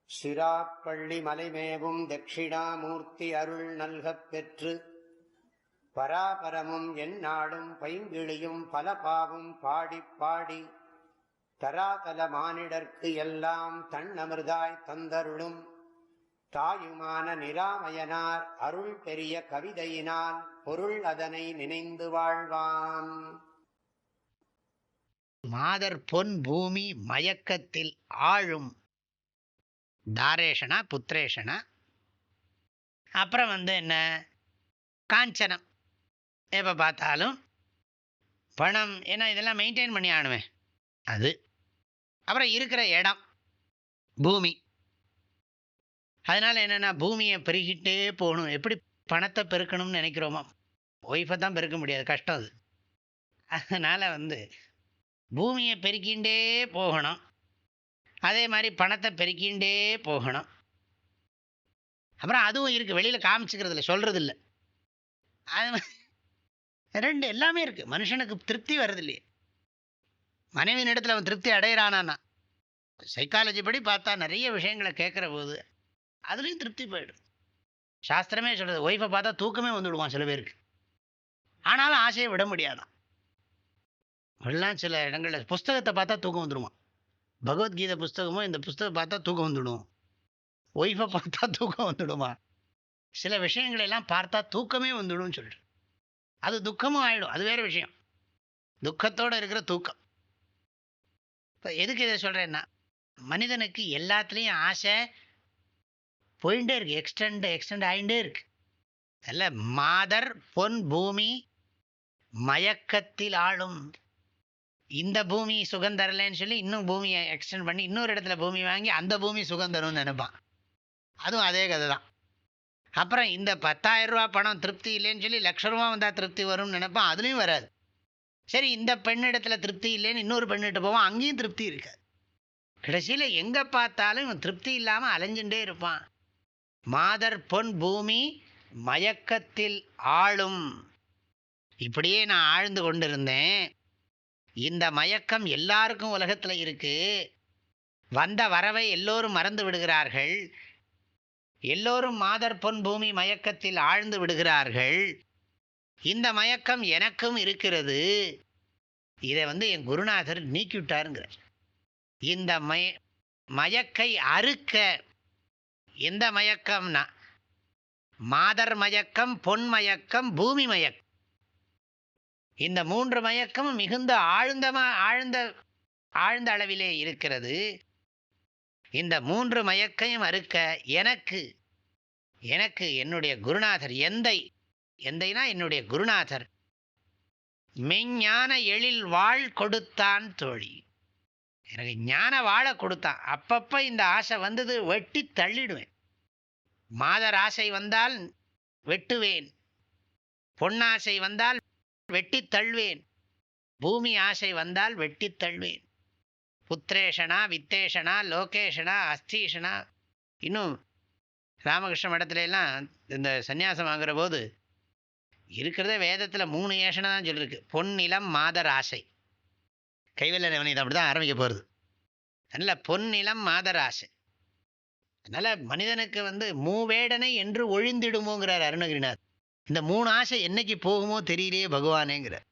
சிராப்பள்ளி மலைமேவும் தட்சிணாமூர்த்தி அருள் நல்கப் பெற்று பராபரமும் எந்நாடும் பைங்கிழியும் பல பாவும் பாடிப் பாடி தராதல மானிடர்க்கு எல்லாம் தன்னமிர்தாய் தந்தருளும் தாயுமான நிராமயனார் அருள் பெரிய கவிதையினால் பொருள் அதனை நினைந்து வாழ்வான். மாதர் பொன் பூமி மயக்கத்தில் ஆழும் தாரேஷனா புத்திரேஷனா. அப்புறம் என்ன, காஞ்சனம். எப்போ பார்த்தாலும் பணம், ஏன்னா இதெல்லாம் மெயின்டைன் பண்ணி ஆணுவேன் அது. அப்புறம் இருக்கிற இடம் பூமி, அதனால் என்னென்னா பூமியை பெருகிட்டே போகணும். எப்படி பணத்தை பெருக்கணும்னு நினைக்கிறோமா, ஒய்ஃபை தான் பெருக்க முடியாது, கஷ்டம் அது. அதனால் பூமியை பெருக்கிண்டே போகணும், அதே மாதிரி பணத்தை பெருக்கிண்டே போகணும். அப்புறம் அதுவும் இருக்குது, வெளியில் காமிச்சிக்கிறதில்ல, சொல்கிறது இல்லை. அது ரெண்டு எல்லாமே இருக்குது. மனுஷனுக்கு திருப்தி வருது இல்லையே, மனைவியின் இடத்துல அவன் திருப்தி அடையிறானா. சைக்காலஜி படி பார்த்தா நிறைய விஷயங்களை கேட்குற போது அதுலேயும் திருப்தி போயிடும். சாஸ்திரமே சொல்கிறது, ஒய்ஃபை பார்த்தா தூக்கமே வந்துவிடுவான் சில பேருக்கு. ஆனாலும் ஆசையை விட முடியாதான். எல்லாம் சில இடங்களில் புஸ்தகத்தை பார்த்தா தூக்கம் வந்துடுமா. பகவத்கீதை புஸ்தகமும் இந்த புஸ்தகம் பார்த்தா தூக்கம் வந்துடும், ஒய்ஃபை பார்த்தா தூக்கம் வந்துடுமா. சில விஷயங்களெல்லாம் பார்த்தா தூக்கமே வந்துடும் சொல்லிட்டு, அது துக்கமும் ஆகிடும், அது வேறு விஷயம். துக்கத்தோடு இருக்கிற தூக்கம். இப்போ எதுக்கு இதை சொல்கிறேன்னா, மனிதனுக்கு எல்லாத்துலேயும் ஆசை போயிட்டே இருக்கு, எக்ஸ்டெண்ட் ஆகிட்டே இருக்கு. அல்ல, மாதர் பொன் பூமி மயக்கத்தில் ஆளும். இந்த பூமி சுகந்தரலன்னு சொல்லி இன்னும் பூமியை எக்ஸ்டெண்ட் பண்ணி இன்னொரு இடத்துல பூமி வாங்கி அந்த பூமி சுகந்தரும்னு நினைப்பான். அதுவும் அதே கதை தான். அப்புறம் இந்த 10,000 ரூபா பணம் திருப்தி இல்லைன்னு சொல்லி 1,00,000 ரூபா வந்தால் திருப்தி வரும்னு நினைப்பான், அதுலேயும் வராது. சரி, இந்த பெண்ணிடத்தில் திருப்தி இல்லைன்னு இன்னொரு பெண்ணிட்டு போவான், அங்கேயும் திருப்தி இருக்காது. கடைசியில் எங்கே பார்த்தாலும் இவன் திருப்தி இல்லாமல் அலைஞ்சுட்டே இருப்பான். மாதர் பொன் பூமி மயக்கத்தில் ஆளும். இப்படியே நான் ஆழ்ந்து கொண்டிருந்தேன். இந்த மயக்கம் எல்லாருக்கும் உலகத்தில் இருக்குது. வந்த வரவை எல்லோரும் மறந்து விடுகிறார்கள். எல்லோரும் மாதர் பொன் பூமி மயக்கத்தில் ஆழ்ந்து விடுகிறார்கள். இந்த மயக்கம் எனக்கும் இருக்கிறது. இதை என் குருநாதர் நீக்கிவிட்டாருங்கிறார். இந்த மயக்கை அறுக்க. எந்த மயக்கம்னா, மாதர் மயக்கம், பொன் மயக்கம், பூமி மயக்கம். இந்த 3 மயக்கமும் மிகுந்த ஆழ்ந்த அளவிலே இருக்கிறது. இந்த 3 மயக்கையும் அறுக்க எனக்கு என்னுடைய குருநாதர், எந்தைனா என்னுடைய குருநாதர் மெஞ்ஞான எழில் வாழ் கொடுத்தான் தோழி. எனக்கு ஞான வாழை கொடுத்தான். அப்பப்போ இந்த ஆசை வந்தது, வெட்டி தள்ளிடுவேன். மாதர் ஆசை வந்தால் வெட்டுவேன், பொன்னாசை வந்தால் வெட்டி தள்ளுவேன், பூமி ஆசை வந்தால் வெட்டி தள்ளுவேன். புத்திரேஷனா, வித்தேஷனா, லோகேஷனா, அஸ்தீஷனா. இன்னும் ராமகிருஷ்ண மடத்துல எல்லாம் இந்த சன்னியாசம் வாங்குற போது இருக்கிறதே வேதத்தில் 3 ஏஷனை தான் சொல்லியிருக்கு. பொன்னிலம் மாதர் ஆசை. கைவல்ய நவநீதம் அப்படி தான் ஆரம்பிக்க போகிறது. அதனால் பொன்னிலம் மாதர் ஆசை. அதனால் மனிதனுக்கு மூவேடனை என்று ஒழிந்திடுமோங்கிறார் அருணகிரிநாத். இந்த 3 ஆசை என்னைக்கு போகுமோ தெரியலையே பகவானேங்கிறார்.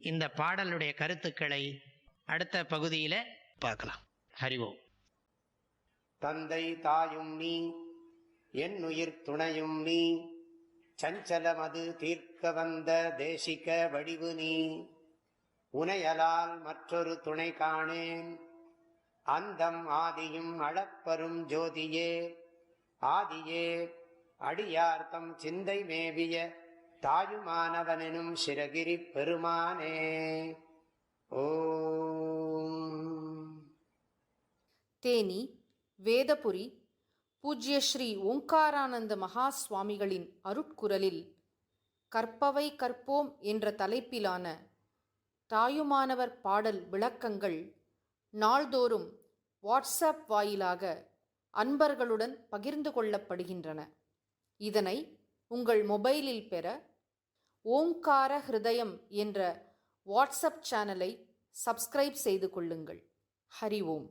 இந்த பாடலுடைய கருத்துக்களை அடுத்த பகுதியில் பார்க்கலாம். ஹரி ஓம். தந்தை தாயும் நீ, என் உயிர் துணையும் நீ, சஞ்சலமது தீர்க்க வந்த தேசிக வடிவு நீ. உனையலால் மற்றொரு துணை காணேன், அந்தம் ஆதியும் அளப்பரும் ஜோதியே. ஆதியே அடியார்த்தம் சிந்தை மேவிய தாயுமானவனும் சிரகிரி பெருமானே. ஓம். தேனி வேதபுரி பூஜ்ய ஸ்ரீ ஓங்காரானந்த மகா சுவாமிகளின் அருட்குரலில் கற்பவை கற்போம் என்ற தலைப்பிலான தாயுமானவர் பாடல் விளக்கங்கள் நாள்தோறும் வாட்ஸ்அப் வாயிலாக அன்பர்களுடன் பகிர்ந்து கொள்ளப்படுகின்றன. இதனை உங்கள் மொபைலில் பெற ஓங்கார ஹிருதயம் என்ற வாட்ஸ்அப் சேனலை சப்ஸ்கிரைப் செய்து கொள்ளுங்கள். ஹரி ஓம்.